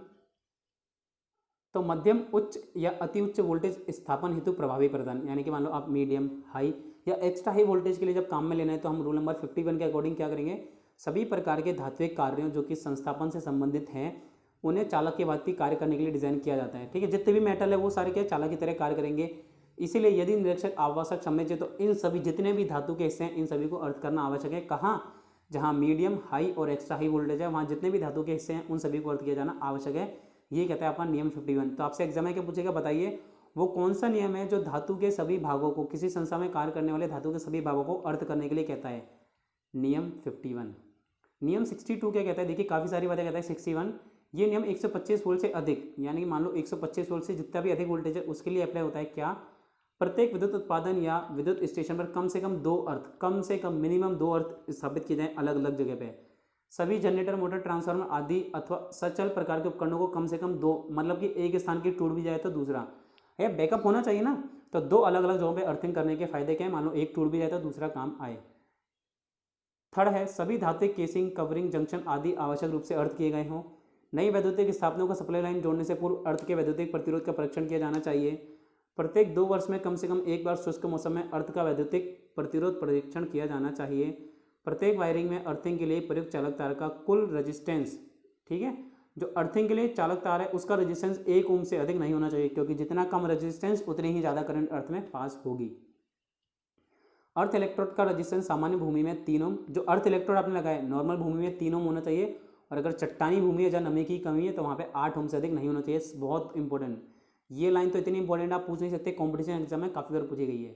तो मध्यम उच्च या अति उच्च वोल्टेज स्थापन हेतु प्रभावी प्रदान, यानी कि मान लो आप मीडियम हाई या एक्स्ट्रा हाई वोल्टेज के लिए जब काम में लेना है तो हम रूल नंबर 51 के अकॉर्डिंग क्या करेंगे, सभी प्रकार के धात्विक कार्यों जो कि संस्थापन से संबंधित हैं उन्हें चालक के भांति कार्य करने के लिए डिजाइन किया जाता है। ठीक है, जितने भी मेटल है वो सारे क्या चालक की तरह कार्य करेंगे। इसीलिए यदि निरीक्षक आवश्यक समझे तो इन सभी जितने भी धातु के हिस्से हैं इन सभी को अर्थ करना आवश्यक है। कहाँ, जहाँ मीडियम हाई और एक्स्ट्रा हाई वोल्टेज है वहाँ जितने भी धातु के हिस्से हैं उन सभी को अर्थ किया जाना आवश्यक है। ये कहता है आपका नियम 51। तो आपसे एग्जाम में क्या पूछेगा, बताइए वो कौन सा नियम है जो धातु के सभी भागों को, किसी संस्था में कार्य करने वाले धातु के सभी भागों को अर्थ करने के लिए कहता है, नियम 51। नियम 62 क्या कहता है, देखिए काफ़ी सारी बातें कहता है 61। ये नियम 125 वोल्ट से अधिक, यानी कि मान लो 125 वोल्ट से जितना भी अधिक वोल्टेज है उसके लिए अप्लाई होता है। क्या, प्रत्येक विद्युत उत्पादन या विद्युत स्टेशन पर कम से कम दो अर्थ, कम से कम मिनिमम दो अर्थ स्थापित किए जाएं अलग अलग जगह पे। सभी जनरेटर, मोटर, ट्रांसफार्मर आदि अथवा सचल प्रकार के उपकरणों को कम से कम दो, मतलब कि एक स्थान की टूट भी जाए तो दूसरा है, बैकअप होना चाहिए ना, तो दो अलग अलग जगहों पे अर्थिंग करने के फायदे क्या है, मान लो एक टूट भी जाए तो दूसरा काम आए। थर्ड है, सभी धात्विक केसिंग, कवरिंग, जंक्शन आदि आवश्यक रूप से अर्थ किए गए हों। नई वैद्युतिक स्थापनाओं को सप्लाई लाइन जोड़ने से पूर्व अर्थ के वैद्युतिक प्रतिरोध का परीक्षण किया जाना चाहिए। प्रत्येक 2 वर्ष में कम से कम एक बार शुष्क मौसम में अर्थ का वैद्युतिक प्रतिरोध परीक्षण किया जाना चाहिए। प्रत्येक वायरिंग में अर्थिंग के लिए प्रयुक्त चालक तार का कुल रेजिस्टेंस, ठीक है, जो अर्थिंग के लिए चालक तार है उसका रेजिस्टेंस 1 ओम से अधिक नहीं होना चाहिए, क्योंकि जितना कम रेजिस्टेंस उतनी ही ज़्यादा करंट अर्थ में पास होगी। अर्थ इलेक्ट्रोड का रेजिस्टेंस सामान्य भूमि में 3 ओम, जो अर्थ इलेक्ट्रोड आपने लगाया नॉर्मल भूमि में 3 ओम होना चाहिए, और अगर चट्टानी भूमि है जहाँ नमी की कमी है तो वहाँ पे 8 ओम से अधिक नहीं होना चाहिए। बहुत इंपॉर्टेंट, ये लाइन तो इतनी इंपॉर्टेंट आप पूछ नहीं सकते, कॉम्पिटिशन एग्जाम में काफ़ी बार पूछी गई है।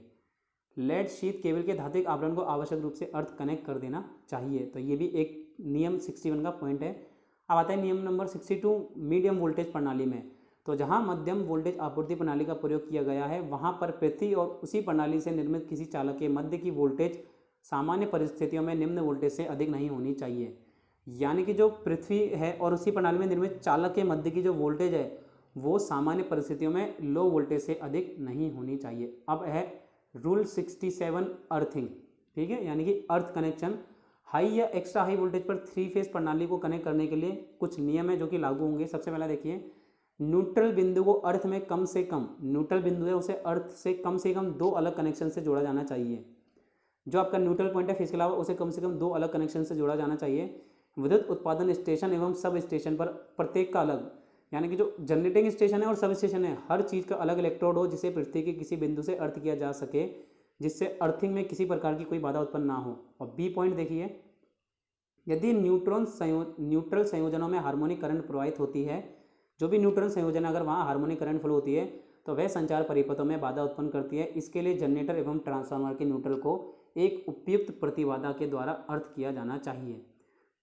लेड शीट केबल के धात्विक आवरण को आवश्यक रूप से अर्थ कनेक्ट कर देना चाहिए, तो ये भी एक नियम 61 का पॉइंट है। अब आता है नियम नंबर 62, मीडियम वोल्टेज प्रणाली में। तो जहाँ मध्यम वोल्टेज आपूर्ति प्रणाली का प्रयोग किया गया है वहाँ पर पृथ्वी और उसी प्रणाली से निर्मित किसी चालक के मध्य की वोल्टेज सामान्य परिस्थितियों में निम्न वोल्टेज से अधिक नहीं होनी चाहिए। यानी कि जो पृथ्वी है और उसी प्रणाली में निर्मित चालक के मध्य की जो वोल्टेज है वो सामान्य परिस्थितियों में लो वोल्टेज से अधिक नहीं होनी चाहिए। अब है रूल 67 अर्थिंग, ठीक है, यानी कि अर्थ कनेक्शन। हाई या एक्स्ट्रा हाई वोल्टेज पर 3 फेज प्रणाली को कनेक्ट करने के लिए कुछ नियम है जो कि लागू होंगे। सबसे पहला देखिए, न्यूट्रल बिंदु को अर्थ में कम से कम, न्यूट्रल बिंदु है उसे अर्थ से कम 2 अलग कनेक्शन से जोड़ा जाना चाहिए। जो आपका न्यूट्रल पॉइंट है फेज के अलावा उसे कम से कम 2 अलग कनेक्शन से जोड़ा जाना चाहिए। विद्युत उत्पादन स्टेशन एवं सब स्टेशन पर प्रत्येक का अलग, यानी कि जो जनरेटिंग स्टेशन है और सब स्टेशन है हर चीज़ का अलग इलेक्ट्रोड हो जिसे पृथ्वी के किसी बिंदु से अर्थ किया जा सके, जिससे अर्थिंग में किसी प्रकार की कोई बाधा उत्पन्न ना हो। और बी पॉइंट देखिए, यदि न्यूट्रल संयोजनों में हार्मोनिक करंट प्रवाहित होती है, जो भी न्यूट्रल संयोजन अगर वहाँ हार्मोनिक करंट फ्लो होती है तो वह संचार परिपथों में बाधा उत्पन्न करती है। इसके लिए जनरेटर एवं ट्रांसफार्मर के न्यूट्रल को एक उपयुक्त प्रतिबाधा के द्वारा अर्थ किया जाना चाहिए।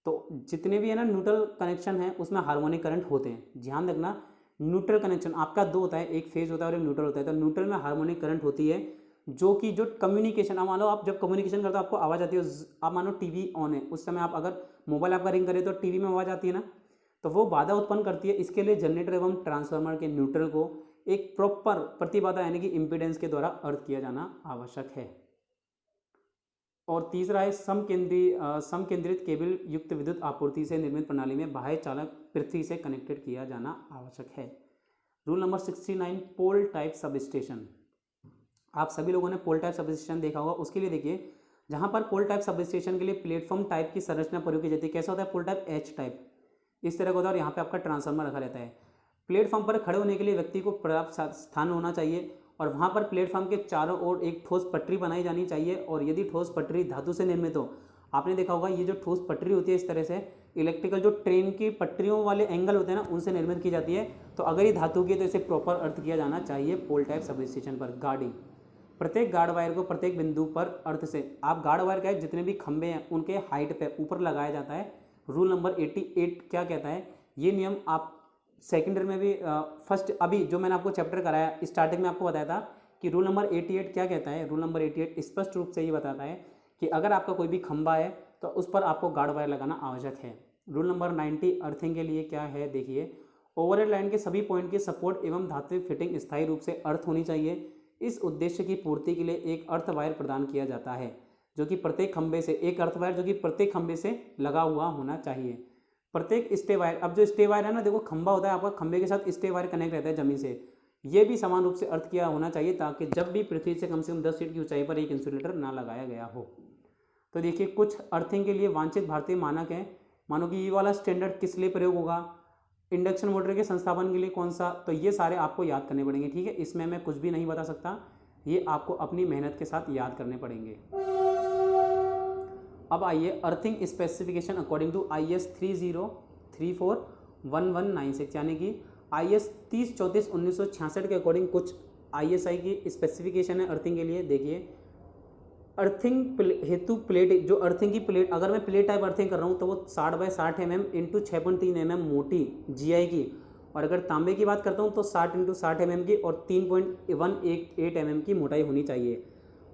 तो जितने भी है ना न्यूट्रल कनेक्शन है उसमें हार्मोनिक करंट होते हैं, ध्यान रखना। न्यूट्रल कनेक्शन आपका 2 होता है, एक फेज होता है और एक न्यूट्रल होता है। तो न्यूट्रल में हार्मोनिक करंट होती है जो कि जो कम्युनिकेशन, आप मान लो आप जब कम्युनिकेशन करते हो आपको आवाज़ आती है, आप मानो टीवी ऑन है उस समय आप अगर मोबाइल आपका रिंग करे तो टीवी में आवाज़ आती है ना, तो वो बाधा उत्पन्न करती है। इसके लिए जनरेटर एवं ट्रांसफार्मर के न्यूट्रल को एक प्रॉपर प्रतिबाधा यानी कि इम्पीडेंस के द्वारा अर्थ किया जाना आवश्यक है। और तीसरा है समकेंद्रित केबल युक्त विद्युत आपूर्ति से निर्मित प्रणाली में बाह्य चालक पृथ्वी से कनेक्टेड किया जाना आवश्यक है। रूल नंबर 69 पोल टाइप सब स्टेशन। आप सभी लोगों ने पोल टाइप सब स्टेशन देखा होगा। उसके लिए देखिए, जहाँ पर पोल टाइप सब स्टेशन के लिए प्लेटफॉर्म टाइप की संरचना प्रयोग की जाती है। कैसा होता है पोल टाइप, एच टाइप इस तरह का होता है, और यहाँ पे आपका ट्रांसफार्मर रखा रहता है। प्लेटफॉर्म पर खड़े होने के लिए व्यक्ति को पर्याप्त स्थान होना चाहिए, और वहाँ पर प्लेटफॉर्म के चारों ओर एक ठोस पटरी बनाई जानी चाहिए। और यदि ठोस पटरी धातु से निर्मित हो, आपने देखा होगा ये जो ठोस पटरी होती है इस तरह से इलेक्ट्रिकल जो ट्रेन की पटरियों वाले एंगल होते हैं ना उनसे निर्मित की जाती है। तो अगर ये धातु की तो इसे प्रॉपर अर्थ किया जाना चाहिए पोल टाइप सब स्टेशन पर। गार्डिंग, प्रत्येक गार्ड वायर को प्रत्येक बिंदु पर अर्थ से, आप गार्ड वायर का जितने भी खंभे हैं उनके हाइट पे ऊपर लगाया जाता है। रूल नंबर 88 क्या कहता है, ये नियम आप सेकेंडरी में भी फर्स्ट अभी जो मैंने आपको चैप्टर कराया स्टार्टिंग में आपको बताया था कि रूल नंबर 88 क्या कहता है। रूल नंबर 88 स्पष्ट रूप से ये बताता है कि अगर आपका कोई भी खंभा है तो उस पर आपको गार्ड वायर लगाना आवश्यक है। रूल नंबर 90 अर्थिंग के लिए क्या है, देखिए ओवरहेड लाइन के सभी पॉइंट की सपोर्ट एवं धात्विक फिटिंग स्थायी रूप से अर्थ होनी चाहिए। इस उद्देश्य की पूर्ति के लिए एक अर्थ वायर प्रदान किया जाता है जो कि प्रत्येक खंभे से, एक अर्थ वायर जो कि प्रत्येक खंभे से लगा हुआ होना चाहिए। प्रत्येक स्टे वायर, अब जो स्टे वायर है ना, देखो खंभा होता है आपका, खंभे के साथ स्टे वायर कनेक्ट रहता है जमीन से, ये भी समान रूप से अर्थ किया होना चाहिए ताकि जब भी पृथ्वी से कम 10 फीट की ऊंचाई पर एक इंसुलेटर ना लगाया गया हो। तो देखिए कुछ अर्थिंग के लिए वांछित भारतीय मानक है। मानो कि ये वाला स्टैंडर्ड किस लिए प्रयोग होगा, इंडक्शन मोटर के संस्थापन के लिए कौन सा, तो ये सारे आपको याद करने पड़ेंगे। ठीक है, इसमें मैं कुछ भी नहीं बता सकता, ये आपको अपनी मेहनत के साथ याद करने पड़ेंगे। अब आइए earthing specification according to IS 30341196 यानी कि IS 3034/1966 के अकॉर्डिंग कुछ ISI की स्पेसिफिकेशन है अर्थिंग के लिए। देखिए अर्थिंग हेतु प्लेट, जो अर्थिंग की प्लेट, अगर मैं प्लेट टाइप अर्थिंग कर रहा हूँ तो वो 60 बाय 60 mm इंटू 6.3 mm मोटी GI की, और अगर तांबे की बात करता हूँ तो 60 इंटू 60 mm की और 3.188 mm की मोटाई होनी चाहिए।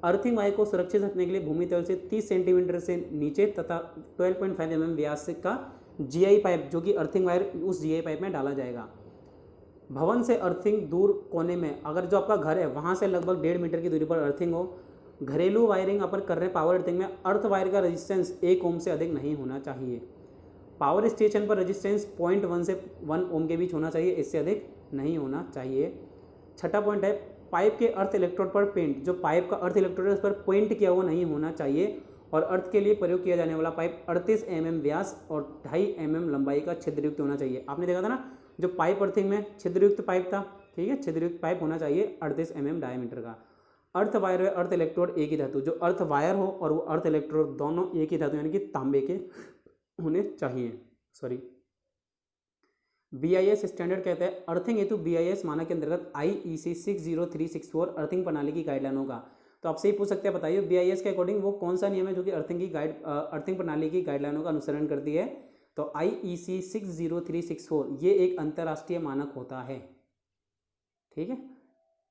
अर्थिंग वायर को सुरक्षित रखने के लिए भूमि तल से 30 सेंटीमीटर से नीचे तथा 12.5 mm व्यास का GI पाइप, जो कि अर्थिंग वायर उस GI पाइप में डाला जाएगा। भवन से अर्थिंग दूर कोने में, अगर जो आपका घर है वहाँ से लगभग 1.5 मीटर की दूरी पर अर्थिंग हो। घरेलू वायरिंग अपन कर रहे हैं पावर अर्थिंग में, अर्थ वायर का रेजिस्टेंस 1 ओम से अधिक नहीं होना चाहिए। पावर स्टेशन पर रेजिस्टेंस 0.1 से 1 ओम के बीच होना चाहिए, इससे अधिक नहीं होना चाहिए। छठा पॉइंट है पाइप के अर्थ इलेक्ट्रोड पर पेंट, जो पाइप का अर्थ इलेक्ट्रोड है उस पर पेंट किया हुआ नहीं होना चाहिए। और अर्थ के लिए प्रयोग किया जाने वाला पाइप 38 mm व्यास और 2.5 mm लंबाई का छिद्रयुक्त होना चाहिए। आपने देखा था ना जो पाइप अर्थिंग में छिद्रयुक्त पाइप था, ठीक है, छिद्रयुक्त पाइप होना चाहिए 38 mm डायमीटर का। अर्थ वायर व अर्थ इलेक्ट्रोड एक ही धातु, जो अर्थ वायर हो और वो अर्थ इलेक्ट्रोड दोनों एक ही धातु यानी कि तांबे के होने चाहिए। सॉरी, BIS स्टैंडर्ड कहते हैं अर्थिंग हेतु BIS मानक के अंतर्गत IEC 60364 अर्थिंग प्रणाली की गाइडलाइनों का। तो आपसे ही पूछ सकते हैं, बताइए BIS के अकॉर्डिंग वो कौन सा नियम है जो कि अर्थिंग प्रणाली की गाइडलाइनों का अनुसरण करती है। तो IEC 60364 ये एक अंतर्राष्ट्रीय मानक होता है। ठीक है,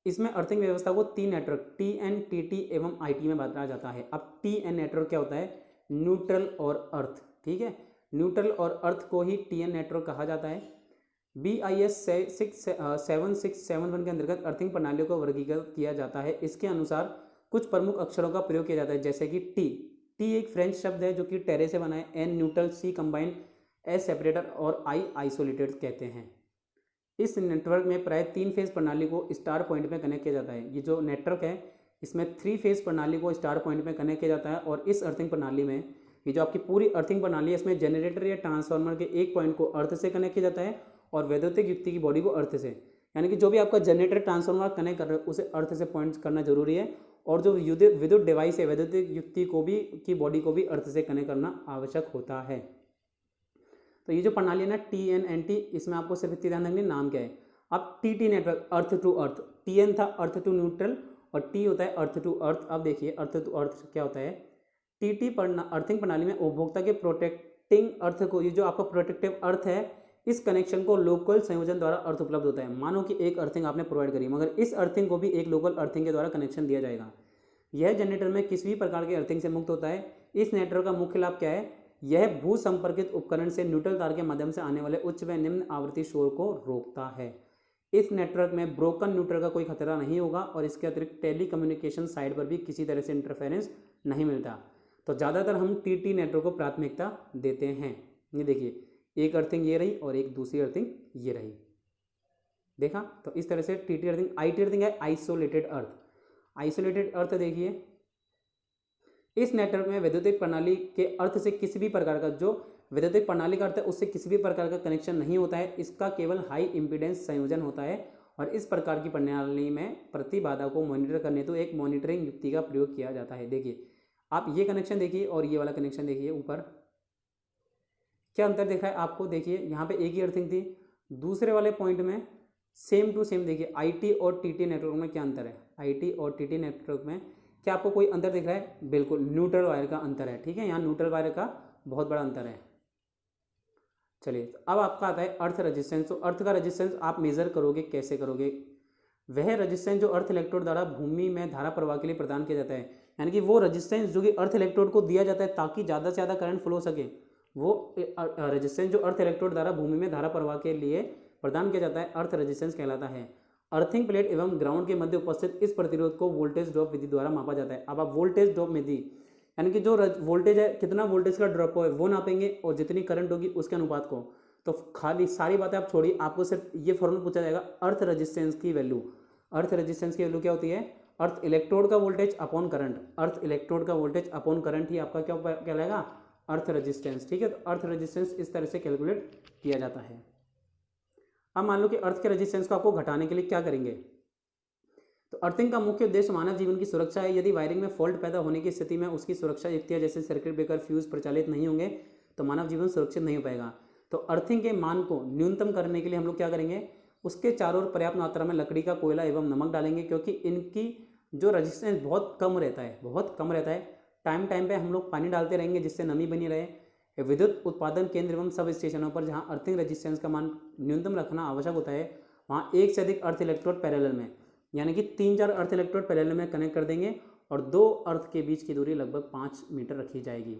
इसमें अर्थिंग व्यवस्था को 3 नेटवर्क TN, TT एवं IT में बांटा जाता है। अब TN नेटवर्क क्या होता है, न्यूट्रल और अर्थ। ठीक है, न्यूट्रल और अर्थ को ही TN नेटवर्क कहा जाता है। BIS 7671 के अंतर्गत अर्थिंग प्रणालियों को वर्गीकृत किया जाता है। इसके अनुसार कुछ प्रमुख अक्षरों का प्रयोग किया जाता है, जैसे कि T एक फ्रेंच शब्द है जो कि टेरे से बना है, N neutral, C combined, S separator और I आइसोलेटेड कहते हैं। इस नेटवर्क में प्राय 3 फेज प्रणाली को स्टार पॉइंट में कनेक्ट किया जाता है। ये जो नेटवर्क है इसमें 3 फेज प्रणाली को स्टार पॉइंट में कनेक्ट किया जाता है। और इस अर्थिंग प्रणाली में, ये जो आपकी पूरी अर्थिंग प्रणाली है, इसमें जनरेटर या ट्रांसफार्मर के एक पॉइंट को अर्थ से कनेक्ट किया जाता है और वैद्युतिक युक्ति की बॉडी को अर्थ से, यानी कि जो भी आपका जनरेटर ट्रांसफार्मर कनेक्ट कर रहे हो उसे अर्थ से पॉइंट करना जरूरी है। और जो विद्युत डिवाइस है, वैद्युतिक युक्ति को भी की बॉडी को भी अर्थ से कनेक्ट करना आवश्यक होता है। तो ये जो प्रणाली है ना TNNT, इसमें आपको सिर्फ इतनी ध्यान रखनी नाम क्या है। अब TT network earth to earth, TN था अर्थ टू न्यूट्रल और T होता है अर्थ टू अर्थ। अब देखिए अर्थ टू अर्थ क्या होता है। TT अर्थिंग प्रणाली में उपभोक्ता के प्रोटेक्टिंग अर्थ को, ये जो आपका प्रोटेक्टिव अर्थ है, इस कनेक्शन को लोकल संयोजन द्वारा अर्थ उपलब्ध होता है। मानो कि एक अर्थिंग आपने प्रोवाइड करी, मगर इस अर्थिंग को भी एक लोकल अर्थिंग के द्वारा कनेक्शन दिया जाएगा। यह जनरेटर में किसी भी प्रकार के अर्थिंग से मुक्त होता है। इस नेटवर्क का मुख्य लाभ क्या है, यह भू संपर्कित उपकरण से न्यूट्रल तार के माध्यम से आने वाले उच्च व निम्न आवृत्ति शोर को रोकता है। इस नेटवर्क में ब्रोकन न्यूट्रल का कोई खतरा नहीं होगा और इसके अतिरिक्त टेली कम्युनिकेशन साइड पर भी किसी तरह से इंटरफेरेंस नहीं मिलता। तो ज़्यादातर हम TT नेटवर्क को प्राथमिकता देते हैं। ये देखिए एक अर्थिंग ये रही और एक दूसरी अर्थिंग ये रही, देखा। तो इस तरह से TT अर्थिंग। IT अर्थिंग है आइसोलेटेड अर्थ। आइसोलेटेड अर्थ देखिए इस नेटवर्क में वैद्युतिक प्रणाली के अर्थ से किसी भी प्रकार का, जो वैद्युतिक प्रणाली का अर्थ है उससे किसी भी प्रकार का कनेक्शन नहीं होता है। इसका केवल हाई इम्पीडेंस संयोजन होता है और इस प्रकार की प्रणाली में प्रतिबाधा को मॉनिटर करने तो एक मॉनिटरिंग युक्ति का प्रयोग किया जाता है। देखिए आप ये कनेक्शन देखिए और ये वाला कनेक्शन देखिए, ऊपर क्या अंतर दिख रहा है आपको। देखिए यहाँ पे एक ही अर्थिंग थी, दूसरे वाले पॉइंट में सेम टू सेम। देखिए IT और TT नेटवर्क में क्या अंतर है, IT और TT नेटवर्क में क्या आपको कोई अंतर दिख रहा है, बिल्कुल न्यूट्रल वायर का अंतर है। ठीक है, यहाँ न्यूट्रल वायर का बहुत बड़ा अंतर है। चलिए तो अब आपका आता है अर्थ रेजिस्टेंस। तो अर्थ का रेजिस्टेंस आप मेजर करोगे, कैसे करोगे? वह रेजिस्टेंस जो अर्थ इलेक्ट्रोड द्वारा भूमि में धारा प्रवाह के लिए प्रदान किया जाता है, यानी कि वो रेजिस्टेंस जो कि अर्थ इलेक्ट्रोड को दिया जाता है ताकि ज़्यादा से ज़्यादा करंट फ्लो हो सके, वो रेजिस्टेंस जो अर्थ इलेक्ट्रोड द्वारा भूमि में धारा प्रवाह के लिए प्रदान किया जाता है, अर्थ रेजिस्टेंस कहलाता है। अर्थिंग प्लेट एवं ग्राउंड के मध्य उपस्थित इस प्रतिरोध को वोल्टेज ड्रॉप विधि द्वारा मापा जाता है। अब आप वोल्टेज ड्रॉप विधि, यानी कि जो वोल्टेज है, कितना वोल्टेज का ड्रॉप है वो नापेंगे और जितनी करंट होगी उसके अनुपात को। तो खाली सारी बातें आप छोड़िए, आपको सिर्फ ये फॉर्मूला पूछा जाएगा अर्थ रेजिस्टेंस की वैल्यू। अर्थ रेजिस्टेंस की वैल्यू क्या होती है? अर्थ इलेक्ट्रोड का वोल्टेज अपॉन करंट। अर्थ इलेक्ट्रोड का वोल्टेज अपॉन करंट ही आपका क्या कहलाएगा? Earth resistance. ठीक है, तो अर्थ रेजिस्टेंस इस तरह से कैलकुलेट किया जाता है। अब मान लो कि अर्थ के रेजिस्टेंस को आपको घटाने के लिए क्या करेंगे? तो अर्थिंग का मुख्य उद्देश्य मानव जीवन की सुरक्षा है। यदि वायरिंग में फॉल्ट पैदा होने की स्थिति में उसकी सुरक्षा युक्तियां जैसे सर्किट ब्रेकर, फ्यूज प्रचालित नहीं होंगे तो मानव जीवन सुरक्षित नहीं हो पाएगा। तो अर्थिंग के मान को न्यूनतम करने के लिए हम लोग क्या करेंगे? उसके चारों ओर पर्याप्त मात्रा में लकड़ी का कोयला एवं नमक डालेंगे, क्योंकि इनकी जो रेजिस्टेंस बहुत कम रहता है, बहुत कम रहता है। टाइम टाइम पे हम लोग पानी डालते रहेंगे जिससे नमी बनी रहे। विद्युत उत्पादन केंद्र एवं सब स्टेशनों पर जहाँ अर्थिंग रेजिस्टेंस का मान न्यूनतम रखना आवश्यक होता है, वहाँ एक से अधिक अर्थ इलेक्ट्रोड पैरेलल में, यानी कि 3-4 अर्थ इलेक्ट्रोड पैरेलल में कनेक्ट कर देंगे और 2 अर्थ के बीच की दूरी लगभग 5 मीटर रखी जाएगी।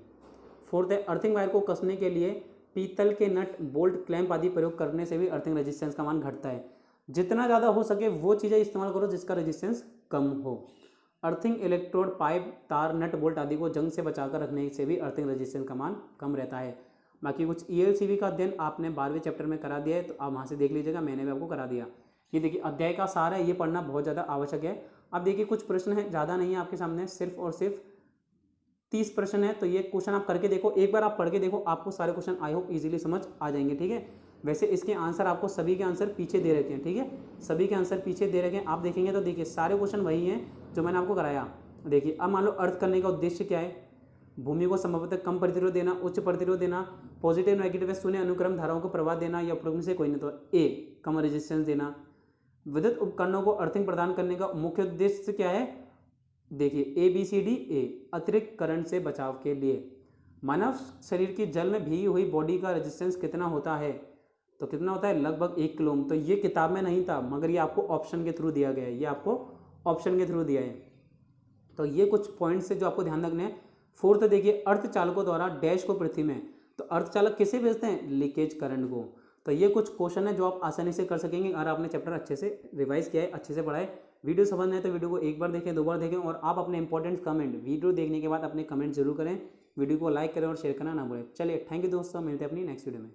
फोर्थ है, अर्थिंग वायर को कसने के लिए पीतल के नट, बोल्ट, क्लैंप आदि प्रयोग करने से भी अर्थिंग रेजिस्टेंस का मान घटता है। जितना ज़्यादा हो सके वो चीज़ें इस्तेमाल करो जिसका रेजिस्टेंस कम हो। अर्थिंग इलेक्ट्रोड, पाइप, तार, नट, बोल्ट आदि को जंग से बचाकर रखने से भी अर्थिंग रेजिस्टेंस का मान कम रहता है। बाकी कुछ ELCV का अध्ययन आपने 12वें चैप्टर में करा दिया है, तो आप वहाँ से देख लीजिएगा, मैंने भी आपको करा दिया। ये देखिए अध्याय का सार है, ये पढ़ना बहुत ज़्यादा आवश्यक है। अब देखिए कुछ प्रश्न है, ज़्यादा नहीं है आपके सामने, सिर्फ और सिर्फ 30 प्रश्न है। तो ये क्वेश्चन आप करके देखो, एक बार आप पढ़ के देखो, आपको सारे क्वेश्चन आई होप इजीली समझ आ जाएंगे। ठीक है, वैसे इसके आंसर आपको सभी के आंसर पीछे दे रखे हैं। ठीक है, सभी के आंसर पीछे दे रखे हैं, आप देखेंगे तो देखिए सारे क्वेश्चन वही हैं जो मैंने आपको कराया। देखिए अब मान लो अर्थ करने का उद्देश्य क्या है? भूमि को संभवतः कम प्रतिरोध देना, उच्च प्रतिरोध देना, पॉजिटिव नेगेटिव शून्य अनुक्रम धाराओं को प्रवाह देना, या उपरोक्त में से कोई नहीं। तो ए, कम रेजिस्टेंस देना। विद्युत उपकरणों को अर्थिंग प्रदान करने का मुख्य उद्देश्य क्या है? देखिए ABCD। ए, अतिरिक्त करंट से बचाव के लिए। मानव शरीर की जल में भीगी हुई बॉडी का रेजिस्टेंस कितना होता है? तो कितना होता है? लगभग 1 किलो ओम। तो ये किताब में नहीं था, मगर ये आपको ऑप्शन के थ्रू दिया गया है, ये आपको ऑप्शन के थ्रू दिया है। तो ये कुछ पॉइंट्स है जो आपको ध्यान रखने हैं। फोर्थ देखिए, अर्धचालकों द्वारा डैश को पृथ्वी में, तो अर्धचालक किसे भेजते हैं? लीकेज करंट को। तो ये कुछ क्वेश्चन है जो आप आसानी से कर सकेंगे अगर आपने चैप्टर अच्छे से रिवाइज किया है, अच्छे से पढ़ा है। वीडियो समझ में है तो वीडियो को एक बार देखें, 2 बार देखें, और आप अपने इंपॉर्टेंट कमेंट वीडियो देखने के बाद अपने कमेंट जरूर करें। वीडियो को लाइक करें और शेयर करना ना भूलें। चलिए थैंक यू दोस्तों, मिलते हैं अपनी नेक्स्ट वीडियो में।